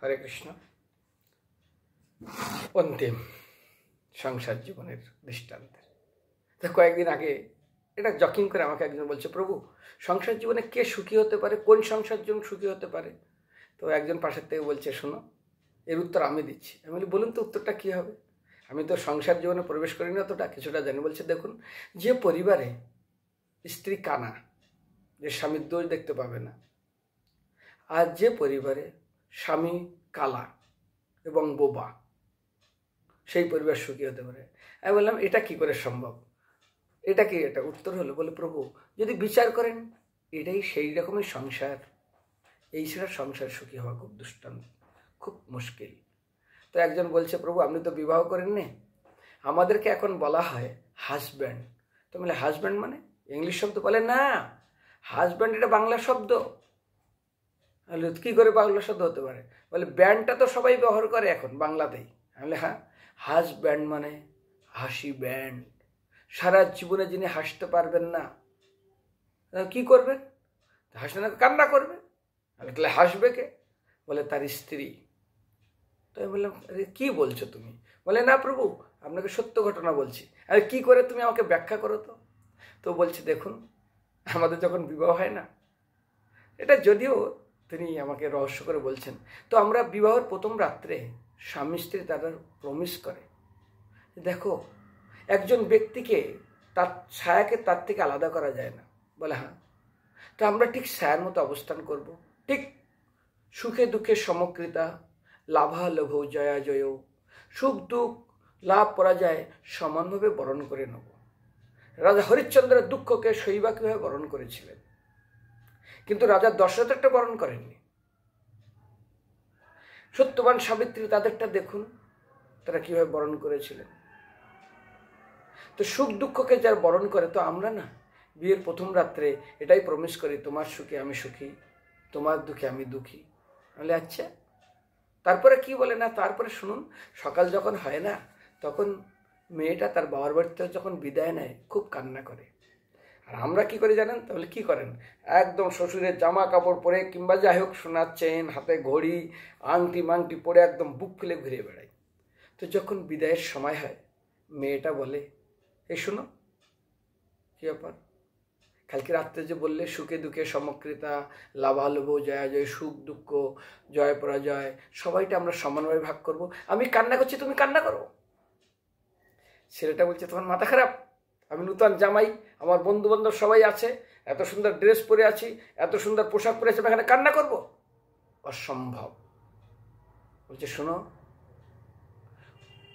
হরে কৃষ্ণ। অন্তিম সংসার জীবনের দৃষ্টান্তের তো কয়েকদিন আগে এটা জকিং করে আমাকে একজন বলছে, প্রভু সংসার জীবনে কে সুখী হতে পারে, কোন সংসার জীবন সুখী হতে পারে? তো একজন পাশের থেকে বলছে, শোনো এর উত্তর আমি দিচ্ছি। আমি বলি, বলুন তো উত্তরটা কী হবে? আমি তো সংসার জীবনে প্রবেশ করিনি, অতটা কিছুটা জানি। বলছে, দেখুন, যে পরিবারে স্ত্রী কানা, যে স্বামীর দোষ দেখতে পাবে না, আর যে পরিবারে স্বামী কালা এবং বোবা, সেই পরিবার সুখী হতে পারে। আমি বললাম, এটা কি করে সম্ভব? এটা কি? এটা উত্তর হলো, বলে, প্রভু যদি বিচার করেন এটাই সেই রকমই সংসার, এই ছাড়া সংসার সুখী হওয়া খুব দুষ্টান্ত, খুব মুশকিল। তো একজন বলছে, প্রভু আপনি তো বিবাহ করেননি, আমাদেরকে এখন বলা হয় হাজব্যান্ড। তো বলে, হাজব্যান্ড মানে ইংলিশ শব্দ? বলে না, হাজব্যান্ড এটা বাংলা শব্দ। কি করে বাংলা শব্দ হতে পারে? বলে, ব্যান্ডটা তো সবাই ব্যবহার করে এখন বাংলাতেই। আমি বলে, হ্যাঁ, হাজব্যান্ড মানে হাসি ব্যান্ড। সারা জীবনে যিনি হাসতে পারবেন না, কি করবেন? হাসলে না, কান্না করবে। আমি বলে, হাসবে কে? বলে, তার স্ত্রী। তো আমি বললাম, আরে কী বলছো তুমি? বলে, না প্রভু আপনাকে সত্য ঘটনা বলছি। আরে কি করে, তুমি আমাকে ব্যাখ্যা করো তো। তো বলছে, দেখুন আমাদের যখন বিবাহ হয় না, এটা যদিও তিনি আমাকে রহস্য করে বলছেন, তো আমরা বিবাহের প্রথম রাত্রে স্বামী স্ত্রী তারা প্রমিস করে, দেখো একজন ব্যক্তিকে তার ছায়াকে তার থেকে আলাদা করা যায় না। বলে, হ্যাঁ, তো আমরা ঠিক ছায়ার মতো অবস্থান করব, ঠিক সুখে দুঃখে সমকৃতা, লাভালাভ জয়া জয়, সুখ দুঃখ লাভ পরাজয় সমানভাবে বরণ করে নেব। রাজা হরিশ্চন্দ্রের দুঃখকে শৈবাকীভাবে বরণ করেছিলেন, কিন্তু রাজা দশরথেরটা বরণ করেননি। সত্যবান সাবিত্রী তাদেরটা দেখুন, তারা কিভাবে বরণ করেছিলেন। তো সুখ দুঃখকে যারা বরণ করে, তো আমরা না বিয়ের প্রথম রাত্রে এটাই প্রমিস করি, তোমার সুখে আমি সুখী, তোমার দুঃখে আমি দুঃখী। বলে, আচ্ছা, তারপরে কি বলে না, তারপরে শুনুন, সকাল যখন হয় না, তখন মেয়েটা তার বাবার বাড়িতে যখন বিদায় নেয় খুব কান্না করে। আর আমরা কি করি জানেন? তাহলে কি করেন, একদম শ্বশুরের জামা কাপড় পরে কিংবা যাই হোক সোনার চেন, হাতে ঘড়ি, আংটি মাংটি পরে একদম বুক ফুলে ঘুরে বেড়াই। তো যখন বিদায়ের সময় হয়, মেয়েটা বলে, এই শোনো, কী ব্যাপার, কালকে রাত্রে যে বললে সুখে দুঃখে সমকৃতা, লাভালাভ জয়া জয়, সুখ দুঃখ জয় পরাজয় সবাইটা আমরা সমানভাবে ভাগ করব, আমি কান্না করছি তুমি কান্না করো। ছেলেটা বলছে, তোমার মাথা খারাপ, আমি নূতন জামাই, আমার বন্ধু বান্ধব সবাই আছে, এত সুন্দর ড্রেস পরে আছি, এত সুন্দর পোশাক পরে আছি, আমি এখানে কান্না করবো? অসম্ভব। বলছে, শোনো,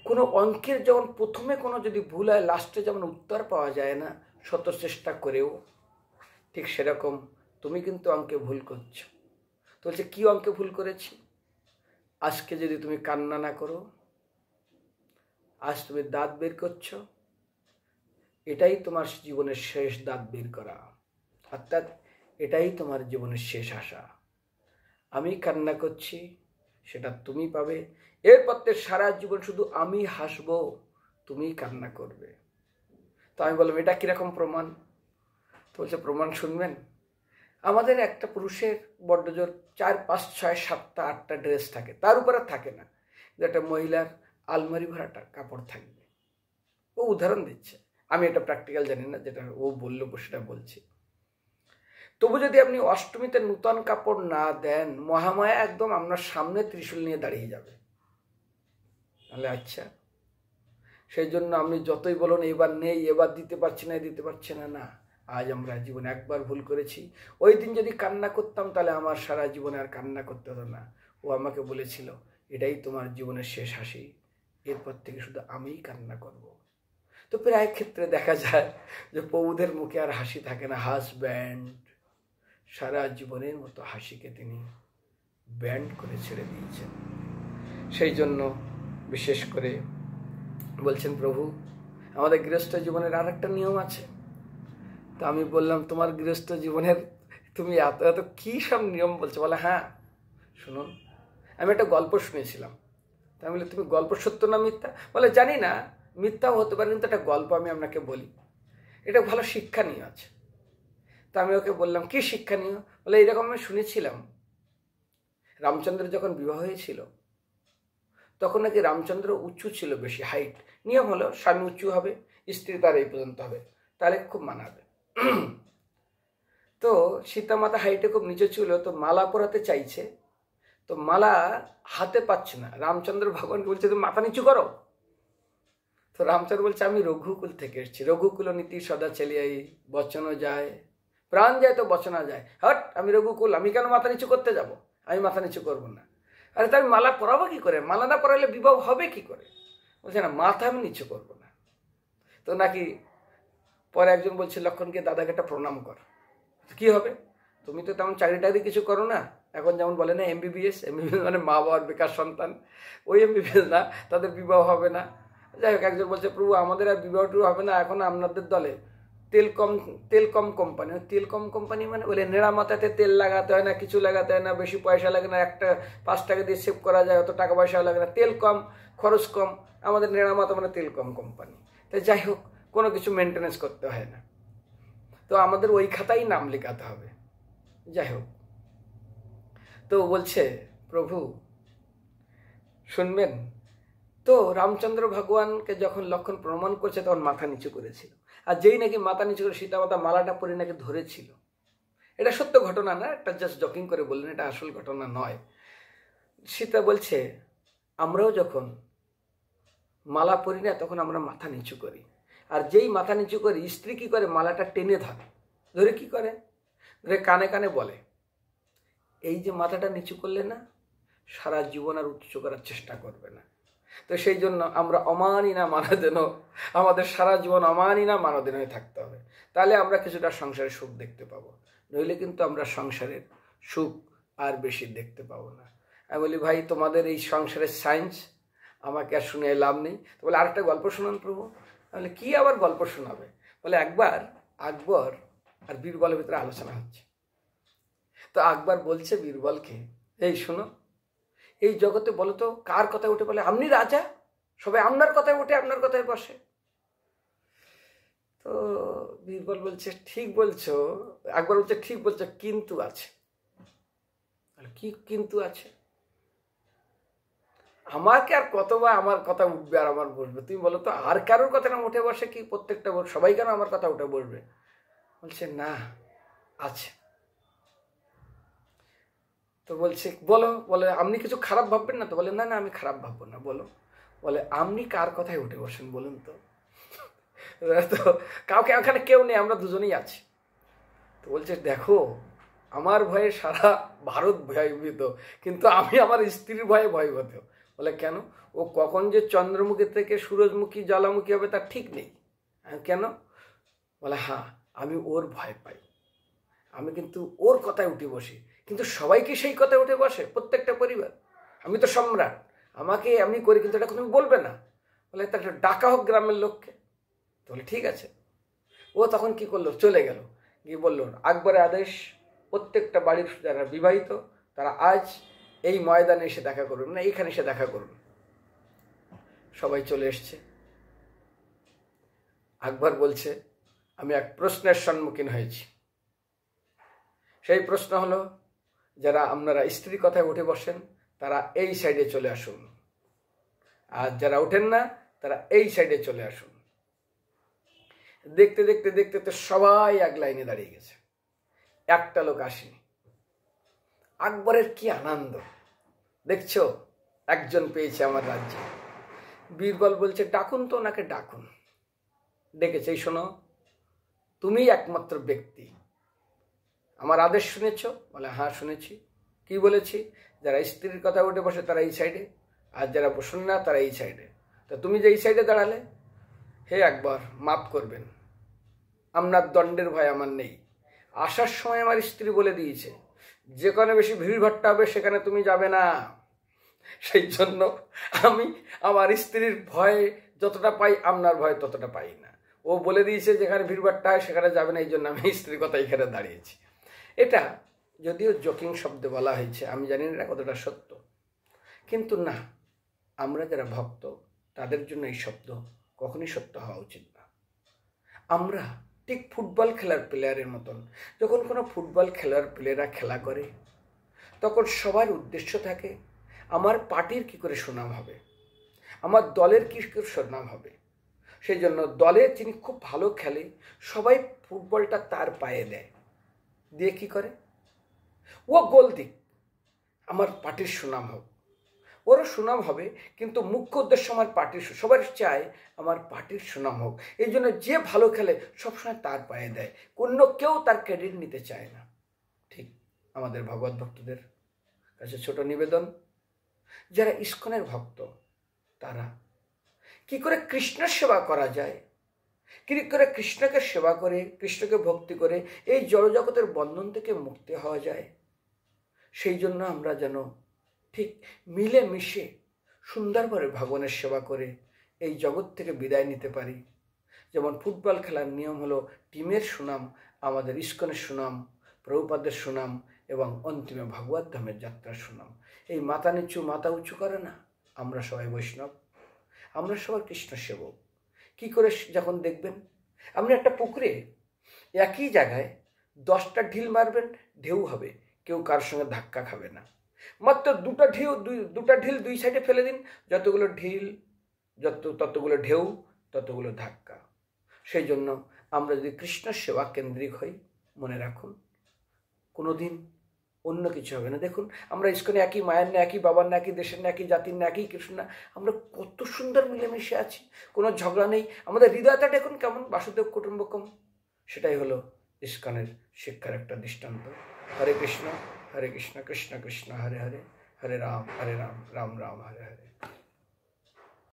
কোনো অঙ্কের যখন প্রথমে কোনো যদি ভুল হয়, লাস্টে যেমন উত্তর পাওয়া যায় না শত চেষ্টা করেও, ঠিক সেরকম তুমি কিন্তু অঙ্কে ভুল করছো। তো বলছে, কী অঙ্কে ভুল করেছি? আজকে যদি তুমি কান্না না করো, আজ তুমি দাঁত বের করছো, এটাই তোমার জীবনের শেষ দাঁত বের করা, অর্থাৎ এটাই তোমার জীবনের শেষ আশা। আমি কান্না করছি, সেটা তুমি পাবে, এরপর সারা জীবন শুধু আমি হাসবো, তুমি কান্না করবে। তো আমি বললাম, এটা কিরকম প্রমাণ? তো বলছে, প্রমাণ শুনবেন। আমাদের একটা পুরুষের বড্ড জোর 4, 5, 6, 7, 8টা ড্রেস থাকে, তার উপরে থাকে না, একটা মহিলার আলমারি ভরাটা কাপড় থাকবে। ও উদাহরণ দিচ্ছে, আমি এটা প্র্যাকটিক্যাল জানি না, যেটা ও বললো সেটা বলছি। তবু যদি আপনি অষ্টমীতে নূতন কাপড় না দেন, মহামায়া একদম আপনার সামনে ত্রিশূল নিয়ে দাঁড়িয়ে যাবে। তাহলে আচ্ছা, সেই জন্য আপনি যতই বলুন এবার নেই, এবার দিতে পারছি না, দিতে পারছি না, না, আজ আমরা জীবনে একবার ভুল করেছি, ওই দিন যদি কান্না করতাম তাহলে আমার সারা জীবনে আর কান্না করতে হতো না। ও আমাকে বলেছিল, এটাই তোমার জীবনের শেষ হাসি, এরপর থেকে শুধু আমিই কান্না করব। তো প্রায় ক্ষেত্রে দেখা যায় যে প্রভুদের মুখে আর হাসি থাকে না, হাসব্যান্ড সারা জীবনের মতো হাসিকে তিনি ব্যান্ড করে ছেড়ে দিয়েছেন। সেই জন্য বিশেষ করে বলছেন, প্রভু আমাদের গৃহস্থ জীবনের আর একটা নিয়ম আছে। তো আমি বললাম, তোমার গৃহস্থ জীবনের তুমি এত এত কী সব নিয়ম বলছো? বলে, হ্যাঁ শুনুন, আমি একটা গল্প শুনেছিলাম। তা আমি বলি, তুমি গল্প সত্য না মিথ্যা? বলে, জানি না, মিথ্যাও হতে পারে, কিন্তু একটা গল্প আমি আপনাকে বলি, এটা ভালো শিক্ষণীয় আছে। তা আমি ওকে বললাম, কি শিক্ষণীয়? বলে, এইরকম আমি শুনেছিলাম রামচন্দ্রের যখন বিবাহ হয়েছিল তখন নাকি রামচন্দ্র উঁচু ছিল, বেশি হাইট। নিয়ম হলো স্বামী উঁচু হবে, স্ত্রী তার এই পর্যন্ত হবে, তাহলে খুব মানাবে। তো সীতা মাতা হাইটে খুব নিচে ছিল, তো মালা পরাতে চাইছে, তো মালা হাতে পাচ্ছে না। রামচন্দ্র ভগবানকে বলছে তুমি মাথা নিচু করো। তো রামচন্দ্র বলছে আমি রঘুকুল থেকে এসেছি, রঘুকুল নীতি সদা চলিয়াই, বচনও যায় প্রাণ যায় তো বচনা যায়। হট, আমি রঘুকুল, আমি কেন মাথা নিচু করতে যাব? আমি মাথা নিচু করবো না। আরে তাই মালা পরাবো কি করে? মালা না পরালে বিবাহ হবে কি করে? বলছে না, মাথা আমি নিচু করবো না। তো নাকি পরে একজন বলছে লক্ষণকে দাদাকে একটা প্রণাম কর। কি হবে? তুমি তো তেমন চাকরি টাকরি কিছু করো না। এখন যেমন বলে না এমবিবিএস, এমবিবিএস মানে মা বাবার বেকার সন্তান, ওই এমবিবিএস না, তাদের বিবাহ হবে না। যাই হোক, একজন বলছে প্রভু আমাদের আর বিবাহ টু হবে না, এখন আপনাদের দলে তেল কম কোম্পানি। তেল কম কোম্পানি মানে বলে নেড়া মাথাতে তেল লাগাতে হয় না, কিছু লাগাতে হয় না, বেশি পয়সা লাগে না, একটা 5 টাকা দিয়ে সেভ করা যায়, অত টাকা পয়সাও লাগে না, তেল কম, খরচ কম। আমাদের নেড়া মাথা মানে তেল কম কোম্পানি। তাই যাই হোক, কোনো কিছু মেনটেনেন্স করতে হয় না, তো আমাদের ওই খাতায় নাম লেখাতে হবে। যাই হোক, তো বলছে প্রভু শুনবেন। তো রামচন্দ্র ভগবানকে যখন লক্ষণ প্রমাণ করছে তখন মাথা নিচু করেছিল, আর যেই নাকি মাথা নিচু করে সীতা মাতা মালাটা পরে নাকি ধরেছিল। এটা সত্য ঘটনা না, একটা জাস্ট জকিং করে বললেন, এটা আসল ঘটনা নয়। সীতা বলছে আমরাও যখন মালা পরি না তখন আমরা মাথা নিচু করি, আর যেই মাথা নিচু করি স্ত্রী কি করে, মালাটা টেনে ধরে। ধরে কি করে? ধরে কানে কানে বলে এই যে মাথাটা নিচু করলে না, সারা জীবন আর উঁচু করার চেষ্টা করবে না। তো সেই জন্য আমরা অমানি না মানদেন, আমাদের সারা জীবন অমানি না মানদেন হয়ে থাকতে হবে, তাহলে আমরা কিছুটা সংসারের সুখ দেখতে পাবো, নইলে কিন্তু আমরা সংসারের সুখ আর বেশি দেখতে পাবো না। আমি বলি ভাই তোমাদের এই সংসারের সায়েন্স আমাকে আর শুনে লাভ নেই। তো বলে আরেকটা গল্প শোনান প্রভু। তাহলে কি আবার গল্প শোনাবে? বলে একবার আকবর আর বীরবলের ভিতরে আলোচনা হচ্ছে। তো আকবর বলছে বীরবলকে, এই শোনো, এই জগতে বলো তো কার কথায় উঠে বলে আপনি রাজা, সবাই আপনার কথায় উঠে আপনার কথায় বসে? তো বীরবল বলছে ঠিক বলছো। আকবর বলছে ঠিক বলছো, কিন্তু আছে। কি কিন্তু আছে? আমাকে আর কতবার আমার কথা উঠবে আর আমার বসবে? তুমি বলো তো আর কারোর কথা না উঠে বসে কি প্রত্যেকটা সবাই কেন আমার কথা উঠে বসবে? বলছে না, আছে। তো বলছে বলো। বলে আপনি কিছু খারাপ ভাববেন না তো? বলে না না, আমি খারাপ ভাববো না, বলো। বলে আপনি কার কথায় উঠে বসেন বলুন তো? তো কাউকে ওখানে কেউ নেই, আমরা দুজনেই আছি। তো বলছে দেখো, আমার ভয়ে সারা ভারত ভয়ভীত, কিন্তু আমি আমার স্ত্রীর ভয়ে ভয়ভীত। বলে কেন? ও কখন যে চন্দ্রমুখী থেকে সূরজমুখী জ্বালামুখী হবে তার ঠিক নেই। কেন? বলে হ্যাঁ, আমি ওর ভয় পাই, আমি কিন্তু ওর কথায় উঠে বসি। কিন্তু সবাই কি সেই কথায় উঠে বসে? প্রত্যেকটা পরিবার। আমি তো সম্রাট, আমাকে আমি করি, কিন্তু এটা তুমি বলবে না। বলে তাকে ডাকা হোক গ্রামের লোককে। বলে ঠিক আছে। ও তখন কি করলো, চলে গেল, গিয়ে বললো আকবরের আদেশ, প্রত্যেকটা বাড়ির যারা বিবাহিত তারা আজ এই ময়দানে এসে দেখা করুন, না এইখানে এসে দেখা করুন। সবাই চলে এসছে। আকবর বলছে আমি এক প্রশ্নের সম্মুখীন হয়েছি। সেই প্রশ্ন হলো, যারা আপনারা স্ত্রীর কথায় উঠে বসেন তারা এই সাইডে চলে আসুন, আর যারা ওঠেন না তারা এই সাইডে চলে আসুন। দেখতে দেখতে দেখতে তো সবাই এক লাইনে দাঁড়িয়ে গেছে, একটা লোক আসেনি। আকবরের কি আনন্দ, দেখছো একজন পেয়েছে আমার রাজ্যে। বীরবল বলছে ডাকুন তো, ওনাকে ডাকুন। ডেকেছে, এই শোনো, তুমি একমাত্র ব্যক্তি, আমার আদেশ শুনেছ? বলে হ্যাঁ শুনেছি। কি বলেছি? যারা স্ত্রীর কথা উঠে বসে তারা এই সাইডে, আর যারা বসুন না তারা এই সাইডে। তো তুমি যে এই সাইডে দাঁড়ালে, হে আকবর মাফ করবেন, আপনার দণ্ডের ভয় আমার নেই। আসার সময় আমার স্ত্রী বলে দিয়েছে যেখানে বেশি ভিড়ভাট্টা হবে সেখানে তুমি যাবে না। সেই জন্য আমি আমার স্ত্রীর ভয় যতটা পাই আপনার ভয় ততটা পাই না। ও বলে দিয়েছে যেখানে ভিড়ভাট্টা হয় সেখানে যাবে না, এই জন্য আমি স্ত্রীর কথা এখানে দাঁড়িয়েছি। এটা যদিও জোকিং শব্দে বলা হয়েছে, আমি জানি না কতটা সত্য, কিন্তু না, আমরা যারা ভক্ত তাদের জন্য এই শব্দ কখনই সত্য হওয়া উচিত না। আমরা ঠিক ফুটবল খেলার প্লেয়ারের মতন, যখন কোনো ফুটবল খেলার প্লেয়াররা খেলা করে তখন সবার উদ্দেশ্য থাকে আমার পার্টির কী করে সুনাম হবে, আমার দলের কী করে সুনাম হবে। সেই জন্য দলের যিনি খুব ভালো খেলে সবাই ফুটবলটা তার পায়ে দেয়, দিয়ে কী করে, ও গোল দিক, আমার পার্টির সুনাম হোক। ওরও সুনাম হবে, কিন্তু মুখ্য উদ্দেশ্য আমার পার্টির, সবার চায় আমার পার্টির সুনাম হোক। এই জন্য যে ভালো খেলে সবসময় তার পায়ে দেয়, অন্য কেউ তার ক্রেডিট নিতে চায় না। ঠিক আমাদের ভগবত ভক্তদের কাছে ছোট নিবেদন, যারা ইস্কনের ভক্ত তারা কি করে কৃষ্ণের সেবা করা যায়, কি করে কৃষ্ণকে সেবা করে, কৃষ্ণকে ভক্তি করে এই জড়জগতের বন্ধন থেকে মুক্তি হওয়া যায়, সেই জন্য আমরা যেন ঠিক মিলে মিশে সুন্দরভাবে ভগবানের সেবা করে এই জগৎ থেকে বিদায় নিতে পারি। যেমন ফুটবল খেলার নিয়ম হলো টিমের সুনাম, আমাদের ইস্কনের সুনাম, প্রভুপাদের সুনাম এবং অন্তিমে ভগবত ধামের যাত্রার সুনাম। এই মাথা নিচু মাথা উঁচু করে না, আমরা সবাই বৈষ্ণব, আমরা সবার কৃষ্ণ সেবক। কী করে যখন দেখবেন আপনি একটা পুকুরে একই জায়গায় 10টা ঢিল মারবেন, ঢেউ হবে, কেউ কারোর সঙ্গে ধাক্কা খাবে না। মাত্র দুটা ঢিল দুই সাইডে ফেলে দিন, যতগুলো ঢিল ততগুলো ঢেউ, ততগুলো ধাক্কা। সেই জন্য আমরা যদি কৃষ্ণ সেবা কেন্দ্রিক হই, মনে রাখুন কোনোদিন অন্য কিছু হবে না। দেখুন আমরা ইস্কনে একই মায়ের না, একই বাবার না, একই দেশের না, একই জাতির না, একই কৃষ্ণ না, আমরা কত সুন্দর মিলেমিশে আছি, কোনো ঝগড়া নেই। আমাদের হৃদয়টা দেখুন কেমন, বাসুদেব কুটুম্বকম। সেটাই হলো ইস্কনের শিক্ষার একটা দৃষ্টান্ত। হরে কৃষ্ণ কৃষ্ণ কৃষ্ণ হরে হরে, হরে রাম রাম রাম হরে হরে।